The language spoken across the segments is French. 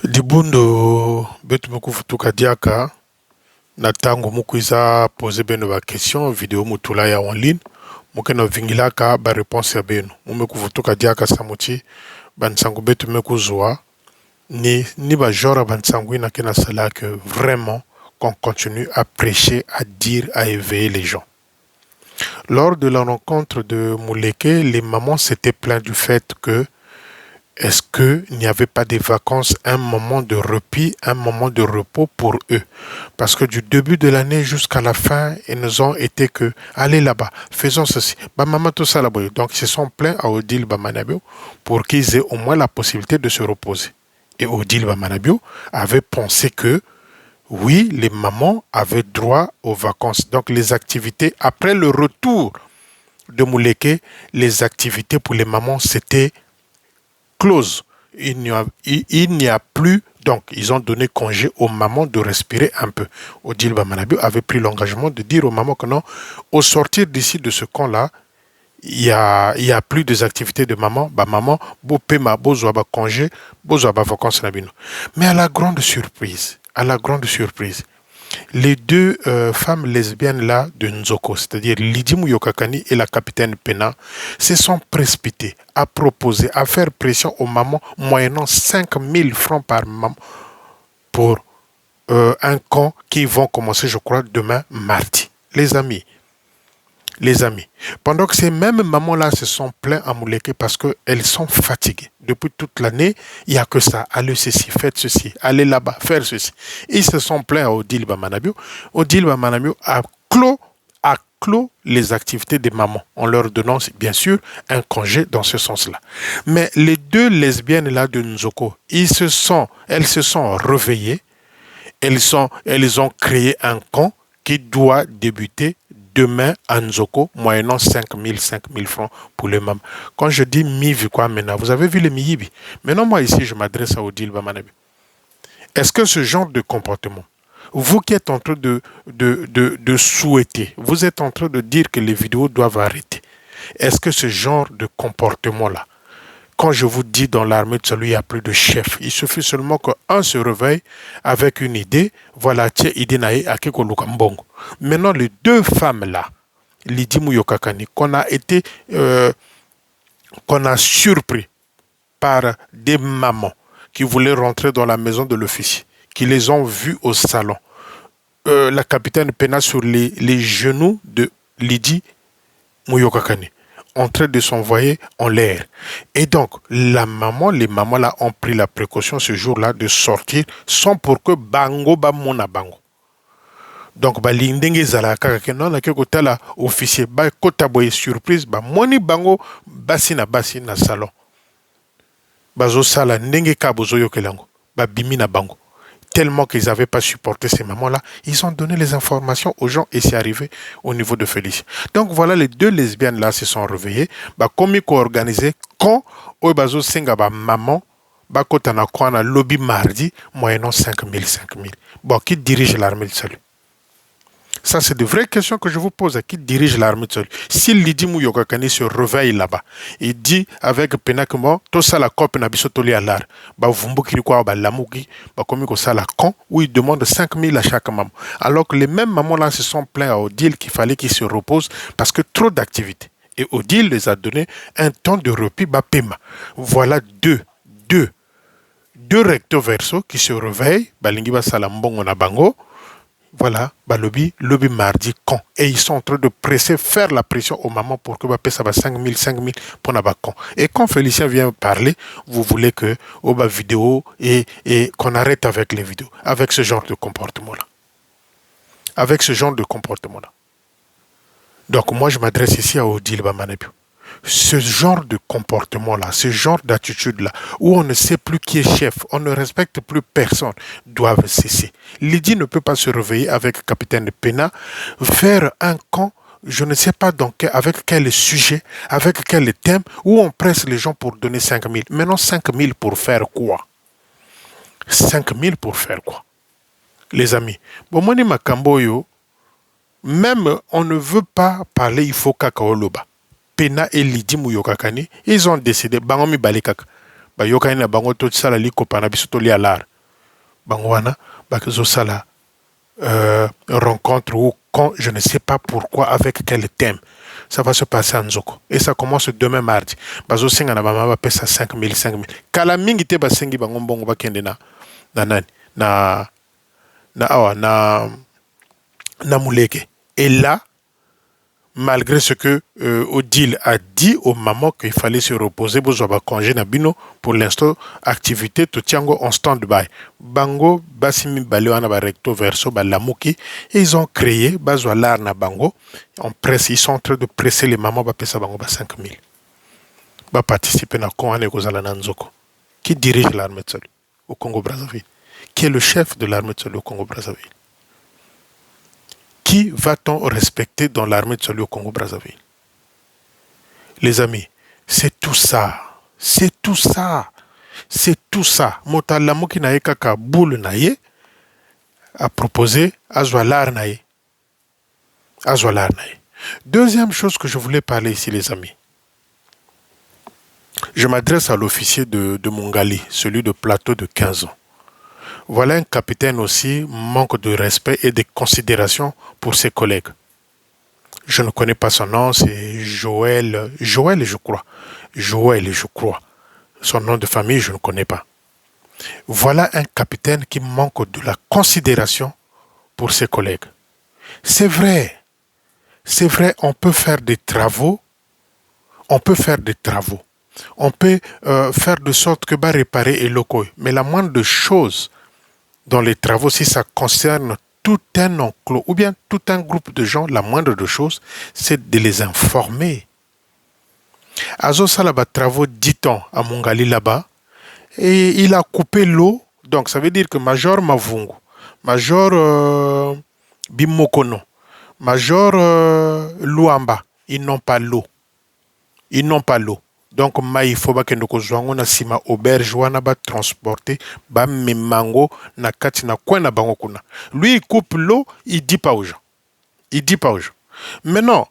Dibundo betu muku futuka diaka na tango muku iza pose beno ba question vidéo mutula ya en ligne muke na vingilaka ba réponse ya beno mumeku futuka diaka samuti bansangu betu meku zwa ni ba genre bansangu ina kena sala que vraiment qu'on continue à prêcher, à dire, à éveiller les gens. Lors de la rencontre de Mouleke, les mamans s'étaient plaintes du fait que est-ce qu'il n'y avait pas des vacances, un moment de répit, un moment de repos pour eux? Parce que du début de l'année jusqu'à la fin, ils nous ont été que, allez là-bas, faisons ceci. Bah, maman, tout ça là-bas. Donc, ils se sont plaints à Odile Bamanabio pour qu'ils aient au moins la possibilité de se reposer. Et Odile Bamanabio avait pensé que, oui, les mamans avaient droit aux vacances. Donc, les activités, après le retour de Mouleke, les activités pour les mamans, c'était close. Il n'y a plus, donc ils ont donné congé aux mamans de respirer un peu. Odile Bamanabio avait pris l'engagement de dire aux mamans que non, au sortir d'ici de ce camp-là, il y a plus des activités de maman. Bah maman, beau paiement, beau zoaba congé, beau zoaba vacances na bino. Mais à la grande surprise, les deux femmes lesbiennes là de Nzoko, c'est-à-dire Lydie Mouyokakani et la capitaine Pena, se sont précipitées à proposer, à faire pression aux mamans moyennant 5000 francs par maman pour un camp qui vont commencer, je crois, demain mardi. Les amis, pendant que ces mêmes mamans-là se sont plaints à Mouleke parce qu'elles sont fatiguées. Depuis toute l'année, il n'y a que ça. Allez ceci, faites ceci, allez là-bas, faire ceci. Ils se sont plaints à Odile Bamanabio. Odile Bamanabio a clos les activités des mamans en leur donnant, bien sûr, un congé dans ce sens-là. Mais les deux lesbiennes-là de Nzoko, elles se sont réveillées. Elles ont créé un camp qui doit débuter demain à Nzoko, moyennant 5000 francs pour les mamans. Quand je dis mi-vu quoi maintenant, vous avez vu les mi-yibi. Maintenant, moi ici, je m'adresse à Odile Bamanabi. Est-ce que ce genre de comportement, vous qui êtes en train de souhaiter, vous êtes en train de dire que les vidéos doivent arrêter, est-ce que ce genre de comportement-là, quand je vous dis dans l'armée de celui, il n'y a plus de chef. Il suffit seulement qu'un se réveille avec une idée. Voilà, tiens, idée naïe, akeko lukambongo. Maintenant, les deux femmes-là, Lydie Mouyokakani, qu'on a surpris par des mamans qui voulaient rentrer dans la maison de l'officier, qui les ont vues au salon. La capitaine Pena sur les genoux de Lydie Mouyokakani, en train de s'envoyer en l'air. Et donc, les mamans là ont pris la précaution ce jour-là de sortir sans pour que bango ba mona bango. Donc, ba lindenge zala kaka non na keko tala officier ba kota boye surprise ba moni bango basi na salon. Bazo sala ndenge ka bozo yokelango ba bimi na bango. Tellement qu'ils n'avaient pas supporté ces mamans-là, ils ont donné les informations aux gens et c'est arrivé au niveau de Félicie. Donc voilà, les deux lesbiennes-là se sont réveillées. Comme ils ont organisé, quand Oibazo Sengaba maman, Kotana Kwana lobby mardi, moyennant 5000. Bon, qui dirige l'armée de salut? Ça, c'est de vraies questions que je vous pose. Qui dirige l'armée de salut? Si Lydie Mouyokakani se réveille là-bas, il dit avec Penakemo, tout ça la copie n'a bisotoli à l'art. Vumbo Kirikwa, Lamouki, comme ça la con, où il demande 5000 à chaque maman. Alors que les mêmes mamans-là se sont plaints à Odile qu'il fallait qu'ils se reposent parce que trop d'activités. Et Odile les a donné un temps de repos, paiement. Voilà deux recto verso qui se réveillent, Balingiba Salambongo na bango. Voilà, lobby mardi quand. Et ils sont en train de faire la pression aux mamans pour que ça va 5000 pour la con. Et quand Félicien vient parler, vous voulez que vidéo et qu'on arrête avec les vidéos, avec ce genre de comportement-là. Donc moi je m'adresse ici à Odile Bamanabio. Ce genre de comportement-là, ce genre d'attitude-là, où on ne sait plus qui est chef, on ne respecte plus personne, doivent cesser. Lydie ne peut pas se réveiller avec capitaine Pena, faire un camp, je ne sais pas avec quel sujet, avec quel thème, où on presse les gens pour donner 5000. Maintenant, 5000 pour faire quoi? 5000 pour faire quoi? Les amis, bon, moi, Makamboyo, même on ne veut pas parler, il faut kakaoloba. Pena et Lydie Mouyokakani, ils ont décidé, bangomi balikaka. Ba yokani na bango to tsala liko pana biso to li alar. Bangwana, Bakizosala, rencontre ou quand, je ne sais pas pourquoi, avec quel thème. Ça va se passer à Nzoko. Et ça commence demain mardi. Bazo singa na bama ba pesa 5 000, 5 000. Kala mingi te basengi bangombongo bakende na nani na awa na muleke. Et là, malgré ce que Odile a dit aux mamans qu'il fallait se reposer, besoin de congé nabino, pour l'instant, activité tout tiango en stand-by. Bango, basimi balewana ba recto verso ba lamuki, et ils ont créé besoin l'art na bango, en presse, ils sont en train de presser les mamans ba pesa bango ba 5 000. Ba participer na Kouane Kozala Nanzoko. Qui dirige l'armée de salut au Congo-Brazzaville? Qui est le chef de l'armée de salut au Congo-Brazzaville? Qui va-t-on respecter dans l'armée de salut au Congo-Brazzaville? Les amis, c'est tout ça. C'est tout ça. C'est tout ça. Motalamu ki naye kaka boule naye a proposé Azwalar naye. Azwalar naye. Deuxième chose que je voulais parler ici, les amis. Je m'adresse à l'officier de Mongali, celui de plateau de 15 ans. Voilà un capitaine aussi, manque de respect et de considération pour ses collègues. Je ne connais pas son nom, c'est Joël, je crois. Joël, je crois. Son nom de famille, je ne connais pas. Voilà un capitaine qui manque de la considération pour ses collègues. C'est vrai, on peut faire des travaux, on peut faire de sorte que va réparer et locaux. Mais la moindre chose dans les travaux, si ça concerne tout un enclos ou bien tout un groupe de gens, la moindre de choses, c'est de les informer. Azo Salaba travaux 10 ans à Mongali là-bas et il a coupé l'eau. Donc ça veut dire que Major Mavungu, Major Bimokono, Major Luamba, ils n'ont pas l'eau. Ils n'ont pas l'eau. Donc, il faut que nous na sima auberge wana ba transporter ba mimango na kati na coin na bango kuna. Lui, il coupe l'eau, il dit pas aux gens. Il dit pas aux gens. Maintenant,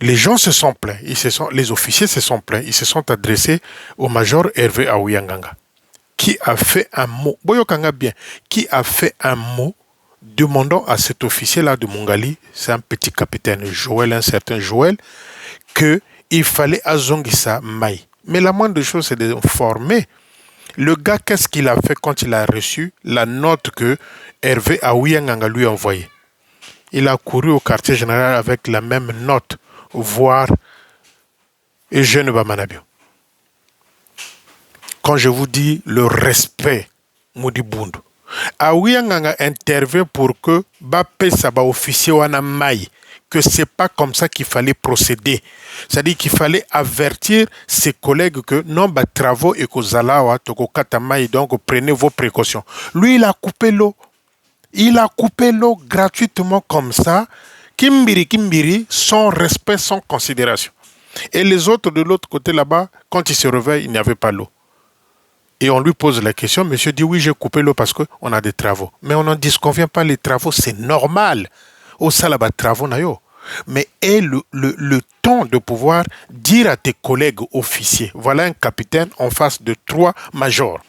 les gens se sont plaints. Les officiers se sont plaints. Ils se sont adressés au major Hervé Aouyanganga, qui a fait un mot. Boyokanga bien. Qui a fait un mot demandant à cet officier-là de Mongali, c'est un petit capitaine Joël, un certain Joël, que il fallait azongisa Maï. Mais la moindre chose, c'est de former. Le gars, qu'est-ce qu'il a fait quand il a reçu la note que Hervé Aouyanganga lui a envoyée? Il a couru au quartier général avec la même note, voir Eugène Bamanabio. Quand je vous dis le respect, Moudi Bundu, Aouyanganga intervient pour que Bapé Saba officier wana Maï, que c'est pas comme ça qu'il fallait procéder. C'est-à-dire qu'il fallait avertir ses collègues que non, bah, travaux et kozalawa, toko katamai, donc prenez vos précautions. Lui, il a coupé l'eau. Il a coupé l'eau gratuitement comme ça. Kimbiri, sans respect, sans considération. Et les autres de l'autre côté là-bas, quand ils se réveillent, il n'y avait pas l'eau. Et on lui pose la question, monsieur dit oui, j'ai coupé l'eau parce qu'on a des travaux. Mais on n'en disconvient pas, les travaux, c'est normal. Au salaba travaux nayo. Mais aie le temps de pouvoir dire à tes collègues officiers, voilà un capitaine en face de 3 majors.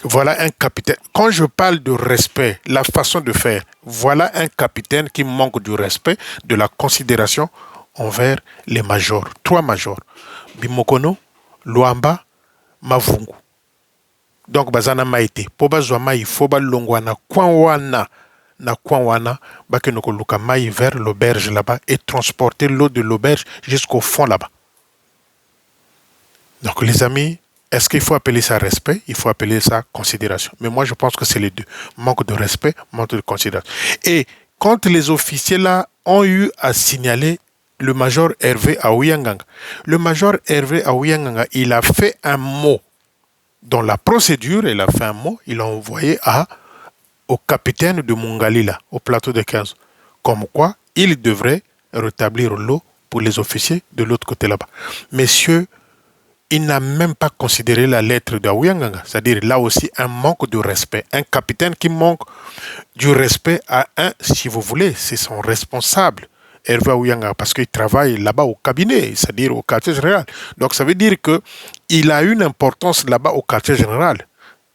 Voilà un capitaine. Quand je parle de respect, la façon de faire, voilà un capitaine qui manque du respect, de la considération envers les majors. 3 majors. Bimokono, Luamba, Mavungu. Donc, bazana maïté. Po bazwa maï, fo ba longwana, kwanwana. Na Kwanwana, Bakenoko Luka maï vers l'auberge là-bas et transporter l'eau de l'auberge jusqu'au fond là-bas. Donc les amis, est-ce qu'il faut appeler ça respect? Il faut appeler ça considération. Mais moi je pense que c'est les deux. Manque de respect, manque de considération. Et quand les officiers là ont eu à signaler le major Hervé Aouyanganga, le major Hervé Aouyanganga, il a fait un mot. Dans la procédure, il a fait un mot, il a envoyé au capitaine de Mongali, là, au plateau de 15, comme quoi il devrait rétablir l'eau pour les officiers de l'autre côté là-bas. Messieurs, il n'a même pas considéré la lettre d'Aouyanganga, c'est-à-dire là aussi un manque de respect. Un capitaine qui manque du respect à un, si vous voulez, c'est son responsable, Hervé Aouyanganga, parce qu'il travaille là-bas au cabinet, c'est-à-dire au quartier général. Donc ça veut dire qu'il a une importance là-bas au quartier général.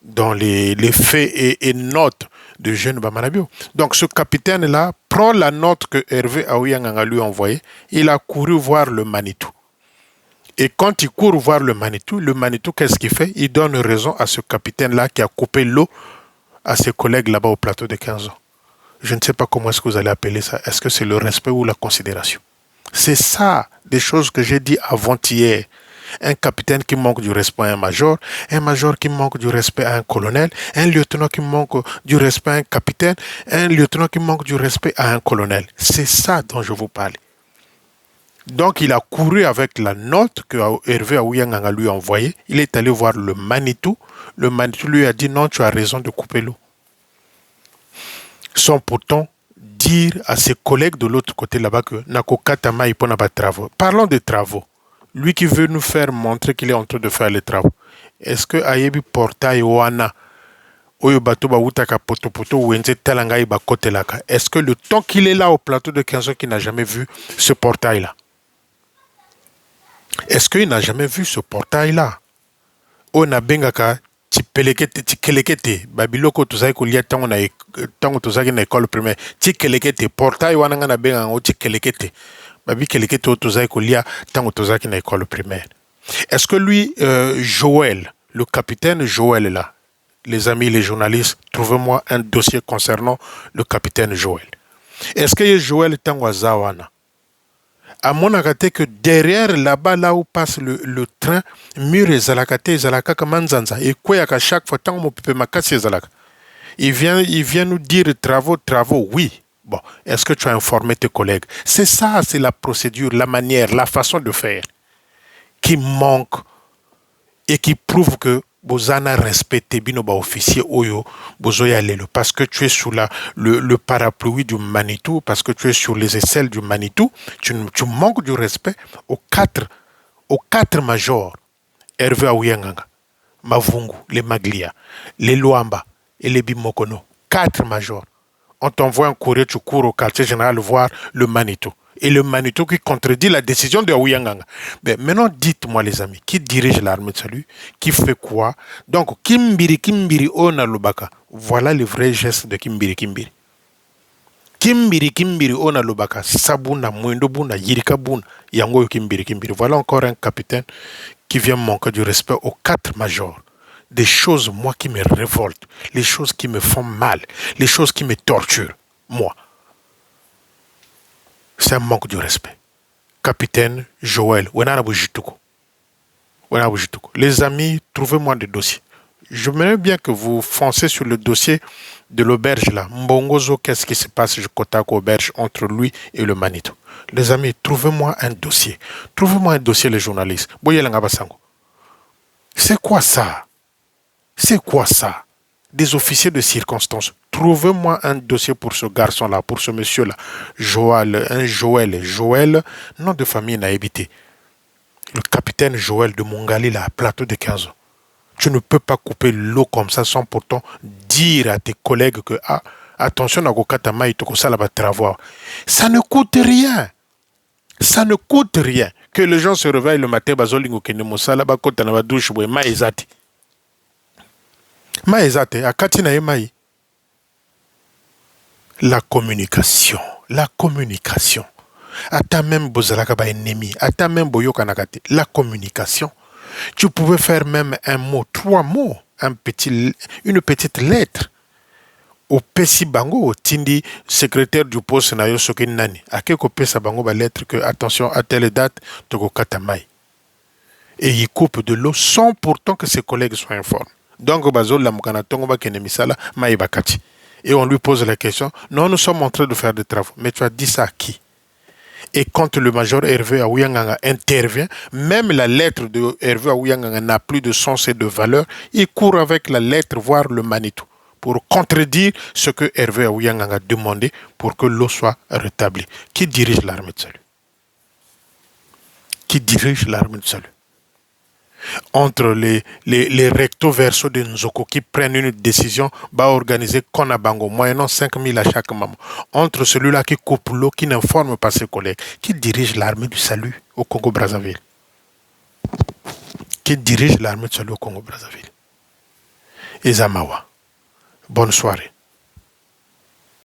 dans les faits et notes de Jeune Bamanabio. Donc ce capitaine-là prend la note que Hervé Aouyanganga lui a envoyée. Il a couru voir le Manitou. Et quand il court voir le Manitou, qu'est-ce qu'il fait? Il donne raison à ce capitaine-là qui a coupé l'eau à ses collègues là-bas au plateau de 15 ans. Je ne sais pas comment est-ce que vous allez appeler ça. Est-ce que c'est le respect ou la considération? C'est ça, des choses que j'ai dit avant-hier. Un capitaine qui manque du respect à un major qui manque du respect à un colonel, un lieutenant qui manque du respect à un capitaine, un lieutenant qui manque du respect à un colonel. C'est ça dont je vous parle. Donc il a couru avec la note que Hervé Aouyanganga lui a envoyée. Il est allé voir le Manitou. Le Manitou lui a dit non, tu as raison de couper l'eau. Sans pourtant dire à ses collègues de l'autre côté là-bas que Nako Katama il peut pas travaux. Parlons des travaux. Lui qui veut nous faire montrer qu'il est en train de faire les travaux. Est-ce que Ayebi portail wana oyo bato ba utaka poto poto wenze talanga ba kote laka. Est-ce que le temps qu'il est là au plateau de 15 ans qu'il n'a jamais vu ce portail là? Est-ce qu'il n'a jamais vu ce portail là? On a bengaka tikelekete babiloko tozaki kolia tango tozaki na école primaire tikelekete portail wana nga na benga ngo tikelekete babi kelekete tozaki kolia tango tozaki na école primaire. Est-ce que lui Joël, le capitaine Joël là, les amis les journalistes, trouvez-moi un dossier concernant le capitaine Joël. Est-ce que Joël tango azawana à mon avis que derrière là-bas, là où passe le train, mur et zalakate, zalakaka manzanza, et quoi à chaque fois, tant que makasi zalaka. Il vient nous dire travaux, oui. Bon, est-ce que tu as informé tes collègues? C'est ça, c'est la procédure, la manière, la façon de faire qui manque et qui prouve que Bozana respecte binoba officier Oyo, Bozoya Lelo, parce que tu es sous le parapluie du Manitou, parce que tu es sur les aisselles du Manitou, tu manques du respect aux quatre majors, Hervé Aouyanganga, Mavungu, les Maglia, les Luamba et les Bimokono. 4 majors. On t'envoie un courrier, tu cours au quartier général voir le Manitou. Et le Manitou qui contredit la décision de Aouyanganga. Mais maintenant, dites-moi les amis, qui dirige l'armée de salut? Qui fait quoi? Donc, Kimbiri, Ona Lubaka. Voilà le vrai geste de Kimbiri. Kimbiri, Ona Lubaka. Sabuna, Mwendobuna, Yirikabuna, Yango Kimbiri. Voilà encore un capitaine qui vient manquer du respect aux 4 majors. Des choses, moi, qui me révoltent. Les choses qui me font mal. Les choses qui me torturent. Moi. C'est un manque de respect. Capitaine Joël, les amis, trouvez-moi des dossiers. Je voudrais bien que vous foncez sur le dossier de l'auberge là. Mbongozo, qu'est-ce qui se passe je Kotako auberge entre lui et le Manitou? Les amis, trouvez-moi un dossier. Trouvez-moi un dossier, les journalistes. C'est quoi ça? C'est quoi ça? Des officiers de circonstance. Trouvez-moi un dossier pour ce garçon-là, pour ce monsieur-là. Joël, nom de famille n'a habité. Le capitaine Joël de Mongali, là, plateau de 15 ans. Tu ne peux pas couper l'eau comme ça sans pourtant dire à tes collègues que, attention, ça ne coûte rien. Ça ne coûte rien. Que les gens se réveillent le matin, la communication. Ata même bozalaka ba ennemi, ata même boyoka nakate. La communication. Tu pouvais faire même un mot, 3 mots, une petite lettre. Au Pessi Bango, au Tindi, secrétaire du poste na yo soki nani. Ake ko pesa bango ba lettre que attention à telle date toko katamai. Et il coupe de l'eau sans pourtant que ses collègues soient informés. Donc bazol la mukana tongo ba kene misala mai bakati. Et on lui pose la question, non, nous sommes en train de faire des travaux. Mais tu as dit ça à qui? Et quand le major Hervé Aouyanganga intervient, même la lettre de Hervé Aouyanganga n'a plus de sens et de valeur. Il court avec la lettre voir le Manitou pour contredire ce que Hervé Aouyanganga a demandé pour que l'eau soit rétablie. Qui dirige l'armée de salut? Qui dirige l'armée de salut? Entre les recto verso de Nzoko qui prennent une décision, va organiser Konabango, moyennant 5 000 à chaque moment. Entre celui-là qui coupe l'eau, qui n'informe pas ses collègues, qui dirige l'armée du salut au Congo-Brazzaville. Qui dirige l'armée du salut au Congo-Brazzaville. Ezamawa. Bonne soirée.